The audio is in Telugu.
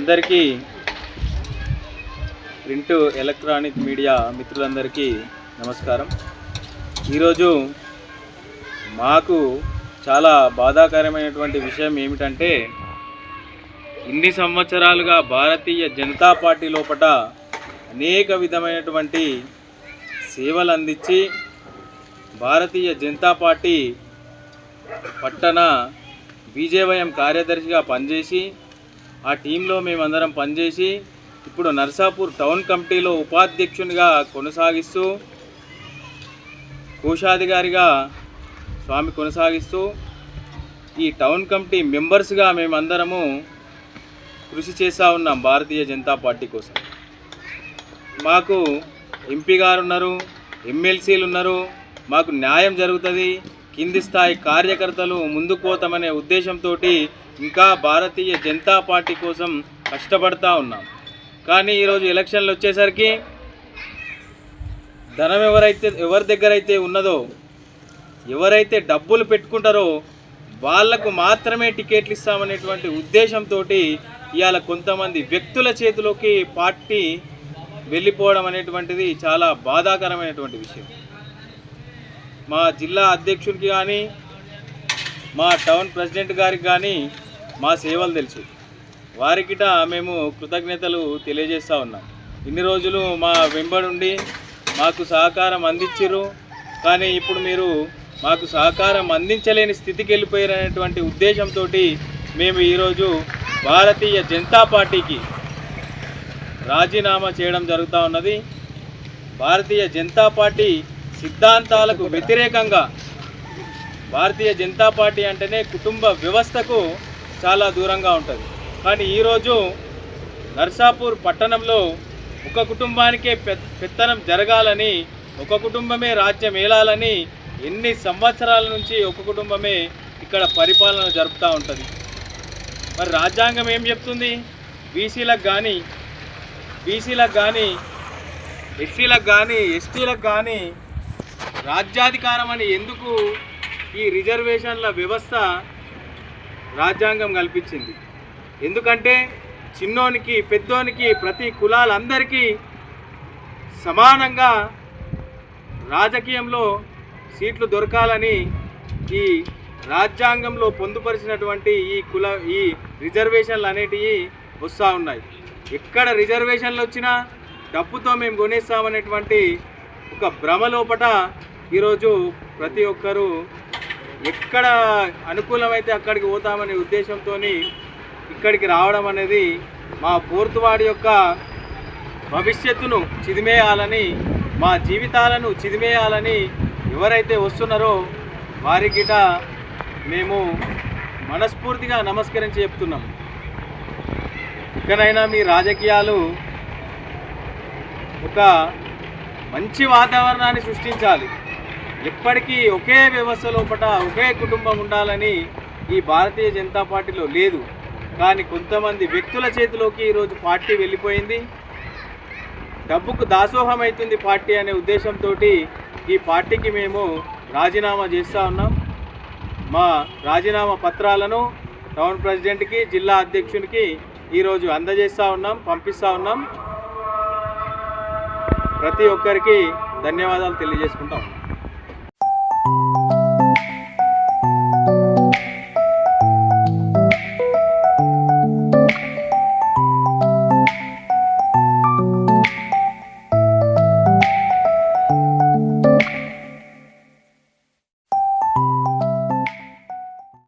అందరికీ ప్రింట్ ఎలక్ట్రానిక్ మీడియా మిత్రులందరికీ నమస్కారం. ఈరోజు మాకు చాలా బాధాకరమైనటువంటి విషయం ఏమిటంటే, ఇన్ని సంవత్సరాలుగా భారతీయ జనతా పార్టీ లోపల అనేక విధమైనటువంటి సేవలు అందించి భారతీయ జనతా పార్టీ పట్టణ బీజేవైఎం కార్యదర్శిగా పనిచేసి ఆ టీంలో మేమందరం పనిచేసి ఇప్పుడు నర్సాపూర్ టౌన్ కమిటీలో ఉపాధ్యక్షునిగా కొనసాగిస్తూ కోశాధికారిగా స్వామి కొనసాగిస్తూ ఈ టౌన్ కమిటీ మెంబర్స్గా మేమందరము కృషి చేస్తూ ఉన్నాం భారతీయ జనతా పార్టీ కోసం. మాకు ఎంపీ గారు ఉన్నారు, ఎమ్మెల్సీలు ఉన్నారు, మాకు న్యాయం జరుగుతుంది, కింది స్థాయి కార్యకర్తలు ముందుకు పోతామనే ఉద్దేశంతో ఇంకా భారతీయ జనతా పార్టీ కోసం కష్టపడతా ఉన్నాం. కానీ ఈరోజు ఎలక్షన్లు వచ్చేసరికి ధనం ఎవరి దగ్గర అయితే ఉన్నదో, ఎవరైతే డబ్బులు పెట్టుకుంటారో వాళ్లకు మాత్రమే టికెట్లు ఇస్తామనేటువంటి ఉద్దేశంతో ఇవాళ కొంతమంది వ్యక్తుల చేతిలోకి పార్టీ వెళ్ళిపోవడం అనేటువంటిది చాలా బాధాకరమైనటువంటి విషయం. మా జిల్లా అధ్యక్షుడికి కానీ మా టౌన్ ప్రెసిడెంట్ గారికి కానీ మా సేవలు తెలుసు. వారికిట మేము కృతజ్ఞతలు తెలియజేస్తూ ఉన్నాం. ఇన్ని రోజులు మా వెంబడుండి మాకు సహకారం అందించారు, కానీ ఇప్పుడు మీరు మాకు సహకారం అందించలేని స్థితికి వెళ్ళిపోయారనేటువంటి ఉద్దేశంతో మేము ఈరోజు భారతీయ జనతా పార్టీకి రాజీనామా చేయడం జరుగుతూ ఉన్నది. భారతీయ జనతా పార్టీ సిద్ధాంతాలకు వ్యతిరేకంగా, భారతీయ జనతా పార్టీ అంటేనే కుటుంబ వ్యవస్థకు చాలా దూరంగా ఉంటుంది. కానీ ఈరోజు నర్సాపూర్ పట్టణంలో ఒక కుటుంబానికే పెత్తనం జరగాలని, ఒక కుటుంబమే రాజ్యం ఏలాలని ఎన్ని సంవత్సరాల నుంచి ఒక కుటుంబమే ఇక్కడ పరిపాలన జరుపుతూ ఉంటుంది. మరి రాజ్యాంగం ఏం చెప్తుంది? బీసీలకు కానీ ఎస్సీలకు కానీ ఎస్టీలకు కానీ రాజ్యాధికారం అని ఎందుకు ఈ రిజర్వేషన్ల వ్యవస్థ రాజ్యాంగం కల్పించింది? ఎందుకంటే చిన్నోనికి పెద్దోనికి ప్రతి కులాలందరికీ సమానంగా రాజకీయంలో సీట్లు దొరకాలని ఈ రాజ్యాంగంలో పొందుపరిచినటువంటి ఈ రిజర్వేషన్లు అనేటివి వస్తూ ఉన్నాయి. ఎక్కడ రిజర్వేషన్లు వచ్చినా డబ్బుతో మేము కొనేస్తామనేటువంటి ఒక భ్రమ లోపట ఈరోజు ప్రతి ఒక్కరూ ఎక్కడ అనుకూలమైతే అక్కడికి పోతామనే ఉద్దేశంతో ఇక్కడికి రావడం అనేది మా ఫోర్త్ వార్డ్ యొక్క భవిష్యత్తును చిదిమేయాలని, మా జీవితాలను చిదిమేయాలని ఎవరైతే వస్తున్నారో వారికిట మేము మనస్ఫూర్తిగా నమస్కరించి చెప్తున్నాం. ఇకనైనా మీ రాజకీయాలు ఒక మంచి వాతావరణాన్ని సృష్టించాలి. ఎప్పటికీ ఒకే వ్యవస్థ లోపల ఒకే కుటుంబం ఉండాలని ఈ భారతీయ జనతా పార్టీలో లేదు. కానీ కొంతమంది వ్యక్తుల చేతిలోకి ఈరోజు పార్టీ వెళ్ళిపోయింది. డబ్బుకు దాసోహం అవుతుంది పార్టీ అనే ఉద్దేశంతో ఈ పార్టీకి మేము రాజీనామా చేస్తూ ఉన్నాం. మా రాజీనామా పత్రాలను టౌన్ ప్రెసిడెంట్కి, జిల్లా అధ్యక్షునికి ఈరోజు అందజేస్తూ ఉన్నాం, పంపిస్తూ ఉన్నాం. ప్రతి ఒక్కరికి ధన్యవాదాలు తెలియజేసుకుంటాం.